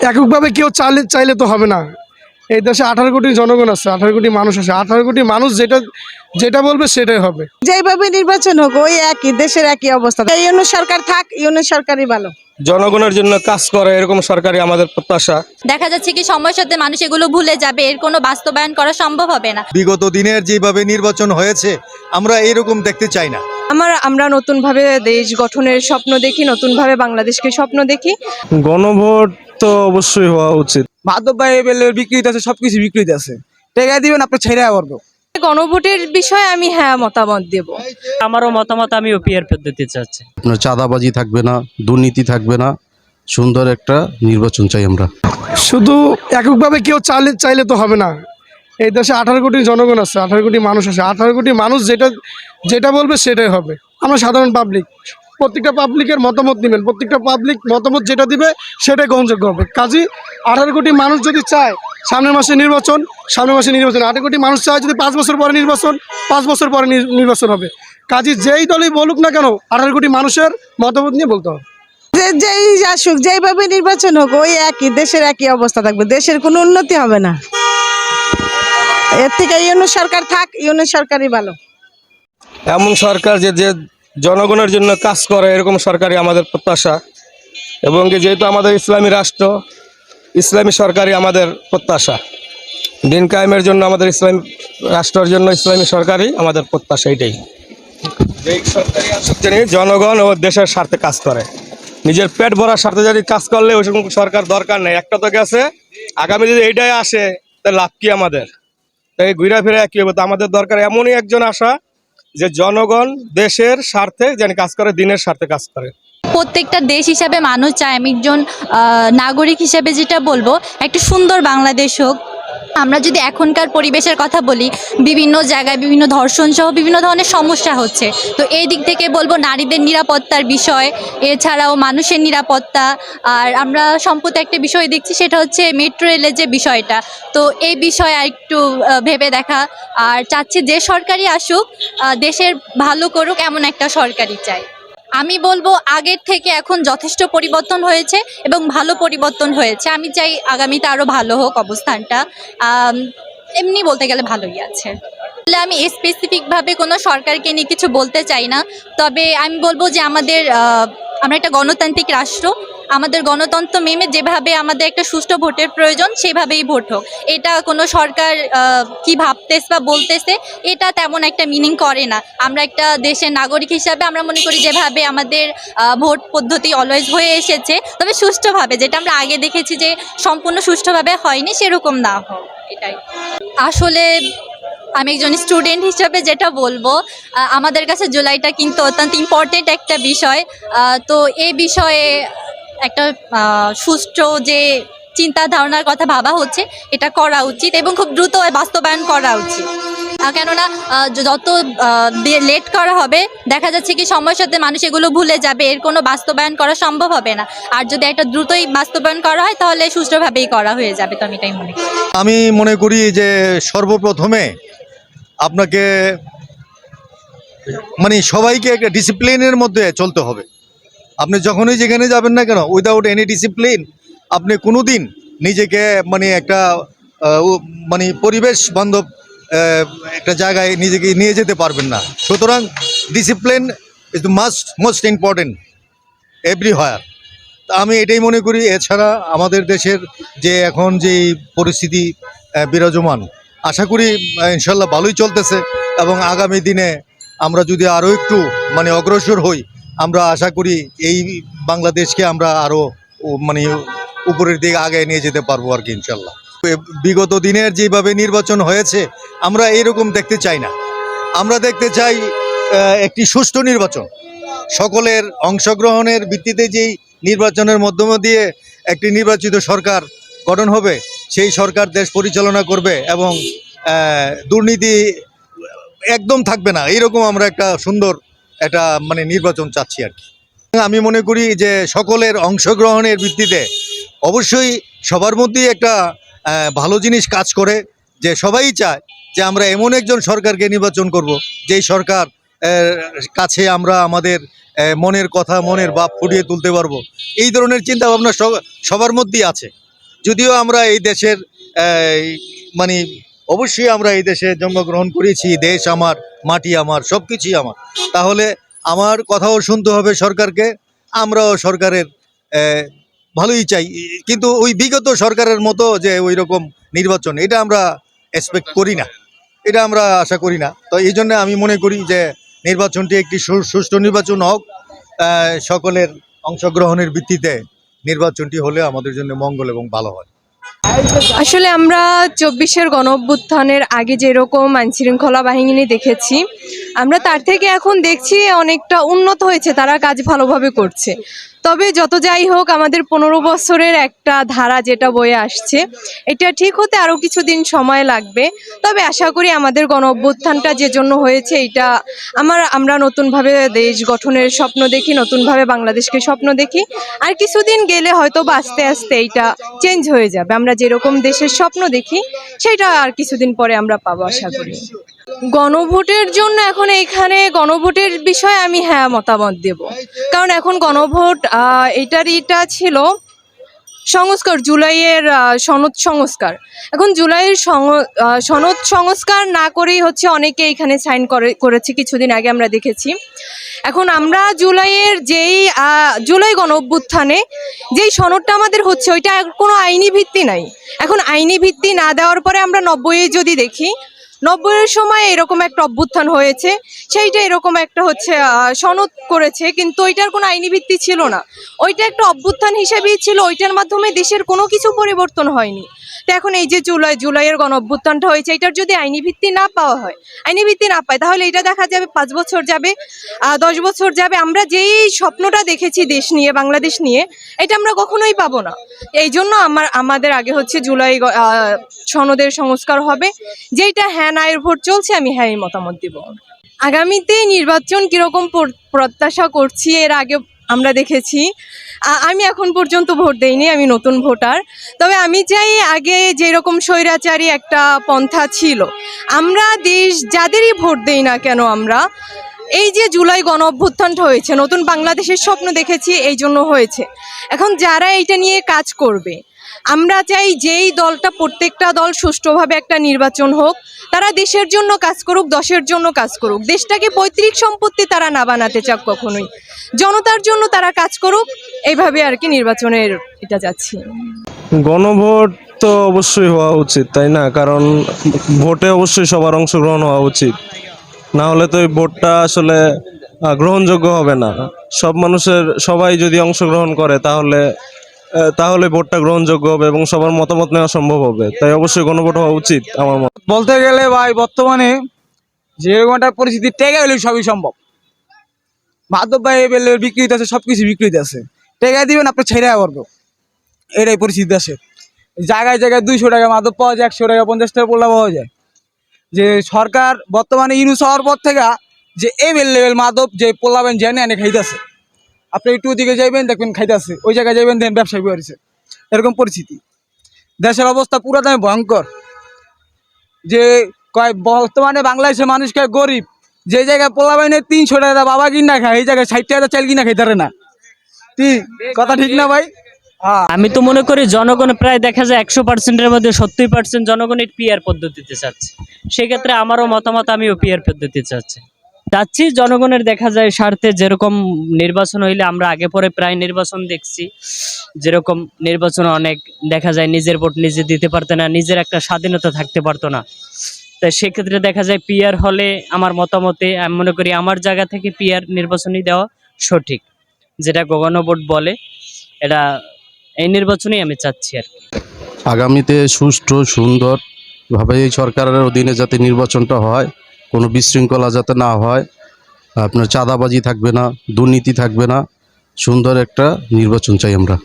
এককভাবে কেউ চাইলে তো হবে না। এই দেশে 18 কোটি জনগণ আছে, 18 কোটি মানুষ আছে। 18 কোটি মানুষ যেটা যেটা বলবে সেটাই হবে। যেভাবে নির্বাচন হোক ওই একই, দেশের একই অবস্থা। এই ইউনিট সরকার থাক, ইউনিট সরকারই ভালো। জনগণের জন্য কাজ করে এরকম সরকারই আমাদের প্রত্যাশা। দেখা যাচ্ছে কি সময়ের সাথে মানুষ এগুলো ভুলে যাবে, এর কোনো বাস্তবায়ন করা সম্ভব হবে না। বিগত দিনের যেভাবে নির্বাচন হয়েছে আমরা এরকম দেখতে চাই না। আমরা নতুন ভাবে দেশ গঠনের স্বপ্ন দেখি, নতুন ভাবে বাংলাদেশকে স্বপ্ন দেখি। গণভোট তো অবশ্যই হওয়া উচিত। মাদক বাইবেলের বিক্রিত আছে, সবকিছু বিক্রিত আছে। টেকা দিবেন আপনি ছেড়ে করবো। গণভোটের বিষয়ে আমি মতামত দেব। আমারও মতামত, আমি ওপিআর পদ্ধতি চাচ্ছি। চাঁদাবাজি থাকবে না, দুর্নীতি থাকবে না, সুন্দর একটা নির্বাচন চাই আমরা। শুধু এককভাবে কেউ চাইলে তো হবে না। এই দেশে 18 কোটি জনগণ আছে, 18 কোটি মানুষ আছে। 18 কোটি মানুষ যেটা যেটা বলবে সেটাই হবে। আমরা সাধারণ পাবলিক, প্রত্যেকটা পাবলিকের মতামত নেবেন। প্রত্যেকটা পাবলিক মতামত যেটা দিবে সেটাই গ্রহণযোগ্য হবে। কাজী 18 কোটি মানুষ যদি চায় সামনের মাসে নির্বাচন, 18 কোটি মানুষ চায় যদি 5 বছর পরে নির্বাচন, 5 বছর পরে নির্বাচন হবে। কাজী যেই দলই বলুক না কেন 18 কোটি মানুষের মতামত নিয়ে বলতে হবে। যেই আসুক, যেভাবে নির্বাচন হোক ওই একই, দেশের একই অবস্থা থাকবে। দেশের কোনো উন্নতি হবে না। এর থেকে ইউনিট সরকার থাক, ইউনিট সরকারই ভালো। এমন সরকার যে জনগণের জন্য কাজ করে এরকম সরকারই আমাদের প্রত্যাশা। এবং যেহেতু আমাদের ইসলামী রাষ্ট্র, ইসলামী সরকারই আমাদের প্রত্যাশা। দিন কায়েমের জন্য আমাদের ইসলামী রাষ্ট্রের জন্য ইসলামী সরকারই আমাদের প্রত্যাশা। এটাই যে সরকারি আসুক যিনি জনগণ ও দেশের স্বার্থে কাজ করে। নিজের পেট ভরার স্বার্থে যদি কাজ করলে ওই রকম সরকার দরকার নেই। একটা তো গেছে, আগামী যদি এইটাই আসে তাহলে লাভ কি আমাদের? তাই ঘুরা ফিরে কি হবে? তো আমাদের দরকার এমনই একজন আসা যে জনগণ দেশের স্বার্থে যেন কাজ করে, দিনের স্বার্থে কাজ করে। প্রত্যেকটা দেশ হিসাবে মানুষ চায়, আমি একজন নাগরিক হিসেবে যেটা বলবো, একটা সুন্দর বাংলাদেশ হোক। আমরা যদি এখনকার পরিবেশের কথা বলি, বিভিন্ন জায়গায় বিভিন্ন ধর্ষণ সহ বিভিন্ন ধরনের সমস্যা হচ্ছে। তো এই দিক থেকে বলবো নারীদের নিরাপত্তার বিষয়, এছাড়াও মানুষের নিরাপত্তা। আর আমরা সম্প্রতি একটা বিষয় দেখছি, সেটা হচ্ছে মেট্রো রেলের যে বিষয়টা। তো এই বিষয়ে আরেকটু ভেবে দেখা। আর চাচ্ছি যে সরকারই আসুক দেশের ভালো করুক, এমন একটা সরকারই চাই। আমি বলবো আগের থেকে এখন যথেষ্ট পরিবর্তন হয়েছে এবং ভালো পরিবর্তন হয়েছে। আমি চাই আগামীতে আরও ভালো হোক অবস্থানটা। এমনি বলতে গেলে ভালোই আছে। আমি স্পেসিফিকভাবে কোনো সরকারকে নিয়ে কিছু বলতে চাই না। তবে আমি বলবো যে আমরা একটা গণতান্ত্রিক রাষ্ট্র। আমাদের গণতন্ত্র মেনে যেভাবে আমাদের একটা সুষ্ঠু ভোটের প্রয়োজন, সেভাবেই ভোট হোক। এটা কোনো সরকার কি ভাবতেছে বা বলতেছে এটা তেমন একটা মিনিং করে না। আমরা একটা দেশের নাগরিক হিসাবে আমরা মনে করি যেভাবে আমাদের ভোট পদ্ধতি অলওয়েজ হয়ে এসেছে, তবে সুষ্ঠুভাবে, যেটা আমরা আগে দেখেছি যে সম্পূর্ণ সুষ্ঠুভাবে হয়নি, সেরকম না হোক। এটাই আসলে আমি একজন স্টুডেন্ট হিসাবে যেটা বলবো, আমাদের কাছে জুলাইটা কিন্তু অত্যন্ত ইম্পর্টেন্ট একটা বিষয়। তো এই বিষয়ে একটা সুষ্ঠু যে চিন্তা ধারণার কথা ভাবা হচ্ছে, এটা করা উচিত এবং খুব দ্রুত বাস্তবায়ন করা উচিত। কেননা যত লেট করা হবে, দেখা যাচ্ছে কি সময়ের সাথে মানুষ এগুলো ভুলে যাবে, এর কোনো বাস্তবায়ন করা সম্ভব হবে না। আর যদি একটা দ্রুতই বাস্তবায়ন করা হয় তাহলে সুষ্ঠুভাবেই করা হয়ে যাবে। তো আমি এটাই মনে করি। আমি মনে করি যে সর্বপ্রথমে আপনাকে সবাইকে একটা ডিসিপ্লিনের মধ্যে চলতে হবে। আপনি যখনই যেখানে যাবেন না কেন, উইদাউট এনি ডিসিপ্লিন আপনি কোনোদিন নিজেকে একটা পরিবেশ বান্ধব একটা জায়গায় নিজেকে নিয়ে যেতে পারবেন না। সুতরাং discipline is the most important everywhere. আমি এটাই মনে করি। এছাড়া আমাদের দেশের যে এখন যে পরিস্থিতি বিরাজমান, আশা করি ইনশাল্লাহ ভালোই চলতেছে এবং আগামী দিনে আমরা যদি আরও একটু অগ্রসর হই, আমরা আশা করি এই বাংলাদেশকে আমরা আরও উপরের দিকে আগে নিয়ে যেতে পারবো আর কি ইনশাল্লাহ। বিগত দিনের যেভাবে নির্বাচন হয়েছে আমরা এরকম দেখতে চাই না। আমরা দেখতে চাই একটি সুষ্ঠু নির্বাচন, সকলের অংশগ্রহণের ভিত্তিতে যেই নির্বাচনের মাধ্যম দিয়ে একটি নির্বাচিত সরকার গঠন হবে, সেই সরকার দেশ পরিচালনা করবে এবং দুর্নীতি একদম থাকবে না। এইরকম আমরা একটা সুন্দর একটা নির্বাচন চাচ্ছি আর কি। আমি মনে করি যে সকলের অংশগ্রহণের ভিত্তিতে অবশ্যই সবার মধ্যেই একটা ভালো জিনিস কাজ করে, যে সবাই চায় যে আমরা এমন একজন সরকারকে নির্বাচন করব যেই সরকার কাছে আমরা আমাদের মনের কথা মনের ভাব ফুটিয়ে তুলতে পারবো, এই ধরনের চিন্তা ভাবনা সবার মধ্যেই আছে। যদিও আমরা এই দেশের মানে অবশ্যই আমরা এই দেশে জন্মগ্রহণ করেছি, দেশ আমার, মাটি আমার, সব কিছুই আমার, তাহলে আমার কথাও শুনতে হবে সরকারকে। আমরাও সরকারের ভালোই চাই, কিন্তু ওই বিগত সরকারের মতো যে ওই রকম নির্বাচন, এটা আমরা এক্সপেক্ট করি না, এটা আমরা আশা করি না। তো এই জন্য আমি মনে করি যে নির্বাচনটি একটি সুষ্ঠু নির্বাচন হোক, সকলের অংশগ্রহণের ভিত্তিতে নির্বাচনটি হলে আমাদের জন্য মঙ্গল এবং ভালো হয়। আসলে আমরা 24-এর গণঅভ্যুত্থানের আগে যেরকম আইনশৃঙ্খলা বাহিনী দেখেছি, আমরা তার থেকে এখন দেখছি অনেকটা উন্নত হয়েছে, তারা কাজ ভালোভাবে করছে। তবে যত যাই হোক, আমাদের 15 বছরের একটা ধারা যেটা বয়ে আসছে, এটা ঠিক হতে আরও কিছুদিন সময় লাগবে। তবে আশা করি আমাদের গণঅভ্যুত্থানটা যে জন্য হয়েছে, এটা আমরা নতুনভাবে দেশ গঠনের স্বপ্ন দেখি, নতুনভাবে বাংলাদেশকে স্বপ্ন দেখি। আর কিছুদিন গেলে হয়তো বা আস্তে আস্তে এইটা চেঞ্জ হয়ে যাবে। আমরা যেরকম দেশের স্বপ্ন দেখি, সেটা আর কিছুদিন পরে আমরা পাবো আশা করি। গণভোটের জন্য এখন এইখানে গণভোটের বিষয়ে আমি হ্যাঁ মতামত দেব, কারণ এখন গণভোট এটা ছিল সংস্কার, জুলাইয়ের সনদ সংস্কার। এখন জুলাইয়ের সনদ সংস্কার না করেই হচ্ছে অনেকে এখানে সাইন করেছে কিছুদিন আগে আমরা দেখেছি। এখন আমরা জুলাই গণ অভ্যুত্থানে যেই সনদটা আমাদের হচ্ছে, ওইটা কোনো আইনি ভিত্তি নাই। এখন আইনি ভিত্তি না দেওয়ার পরে আমরা 90-এ যদি দেখি, 90-এর সময় এরকম একটা অভ্যুত্থান হয়েছে, সেইটা এরকম একটা হচ্ছে সনদ করেছে, কিন্তু ওইটার কোনো আইনি ভিত্তি ছিল না। ওইটা একটা অভ্যুত্থান হিসেবেই ছিল, ওইটার মাধ্যমে দেশের কোনো কিছু পরিবর্তন হয়নি। তো এখন এই যে জুলাইয়ের গণ অভ্যুত্থানটা হয়েছে, এটার যদি আইনি ভিত্তি না পাওয়া হয়, আইনি ভিত্তি না পায়, তাহলে এটা দেখা যাবে 5 বছর যাবে, 10 বছর যাবে, আমরা যেই স্বপ্নটা দেখেছি দেশ নিয়ে, বাংলাদেশ নিয়ে, এটা আমরা কখনোই পাবো না। এই জন্য আমাদের আগে হচ্ছে জুলাই সনদের সংস্কার হবে, যেটা হ্যাঁ নায়ের ভোট চলছে, আমি হ্যাঁ মতামত দিব। আগামীতে নির্বাচন কিরকম প্রত্যাশা করছি, এর আগে আমরা দেখেছি। আমি এখন পর্যন্ত ভোট দেইনি, আমি নতুন ভোটার। তবে আমি চাই আগে যেরকম স্বৈরাচারী একটা পন্থা ছিল, আমরা যাদেরই ভোট দেই না কেন, আমরা এই যে জুলাই গণ অভ্যুত্থানটা হয়েছে, নতুন বাংলাদেশের স্বপ্ন দেখেছি, এই জন্য হয়েছে। এখন যারা এইটা নিয়ে কাজ করবে, আমরা চাই যেই দলটা, প্রত্যেকটা দল সুষ্ঠুভাবে একটা নির্বাচন হোক, তারা দেশের জন্য কাজ করুক, দশের জন্য কাজ করুক, দেশটাকে পৈতৃক সম্পত্তি তারা না বানাতে চাক কখনোই, জনতার জন্য তারা কাজ করুক, এইভাবে আর কি নির্বাচনের এটা যাচ্ছি। গণভোট তো অবশ্যই হওয়া উচিত, তাই না? কারণ ভোটে অবশ্যই সবার অংশগ্রহণ হওয়া উচিত, না হলে তো এই ভোটটা আসলে গ্রহণযোগ্য হবে না। সবাই যদি অংশগ্রহণ করে, তাহলে ভোটটা গ্রহণযোগ্য হবে এবং সবার মতামত নেওয়া সম্ভব হবে। তাই অবশ্যই গণভোট হওয়া উচিত আমার মত। বলতে গেলে ভাই, বর্তমানে যেরকম একটা পরিস্থিতি, টেকা হলে সবই সম্ভব। মাদক ভাই এবেলের বিক্রিত আছে, সবকিছু বিক্রিত আছে, টেকা দিবেন আপনি ছেড়ে পারবো, এটাই পরিস্থিতি আছে। জায়গায় জায়গায় 200 টাকা মাদক পাওয়া যায়, 100 টাকা 50 টাকা পোলা পাওয়া যায়। যে সরকার বর্তমানে ইউনুস হওয়ার পর থেকে যে এভেলেবেল মাদক যে পোলাবেন জেনে এনে খাইতেছে, আপনি একটু ওদিকে যাইবেন দেখবেন খাইতেছে, ওই জায়গায় যাইবেন দেখেন ব্যবসায়ী বেরিয়েছে, এরকম পরিস্থিতি। দেশের অবস্থা পুরো দামে ভয়ঙ্কর। যে বর্তমানে বাংলাদেশের মানুষকে গরিব, যে জায়গায় পোলাবেন 300 টাকা বাবা কিনা খায়, এই জায়গায় 60 টাকা চাল কিনা খাইতে পারে না। ঠিক কথা ঠিক না ভাই? আমি তো মনে করি জনগণ প্রায় দেখা যায় 100%-এর মধ্যে 70% জনগণের পিআর পদ্ধতিতে চাচ্ছে। সেক্ষেত্রে আমারও মতামত, আমিও পিআর পদ্ধতি চাচ্ছি। জনগণের দেখা যায় স্বার্থে, যেরকম নির্বাচন হইলে আমরা আগে পরে প্রায় নির্বাচন দেখছি, যেরকম নির্বাচন অনেক দেখা যায় নিজের ভোট নিজে দিতে পারতো না, নিজের একটা স্বাধীনতা থাকতে পারতো না। তাই সেক্ষেত্রে দেখা যায় পিআর হলে, আমার মতামতে আমি মনে করি আমার জায়গা থেকে পিআর নির্বাচনই দেওয়া সঠিক, যেটা গণভোট বলে, এটা এই নির্বাচনই আমি চাচ্ছি আর কি। আগামীতে সুষ্ঠু সুন্দরভাবে এই সরকারের অধীনে যাতে নির্বাচনটা হয়, কোনো বিশৃঙ্খলা যাতে না হয়, আপনার চাঁদাবাজি থাকবে না, দুর্নীতি থাকবে না, সুন্দর একটা নির্বাচন চাই আমরা।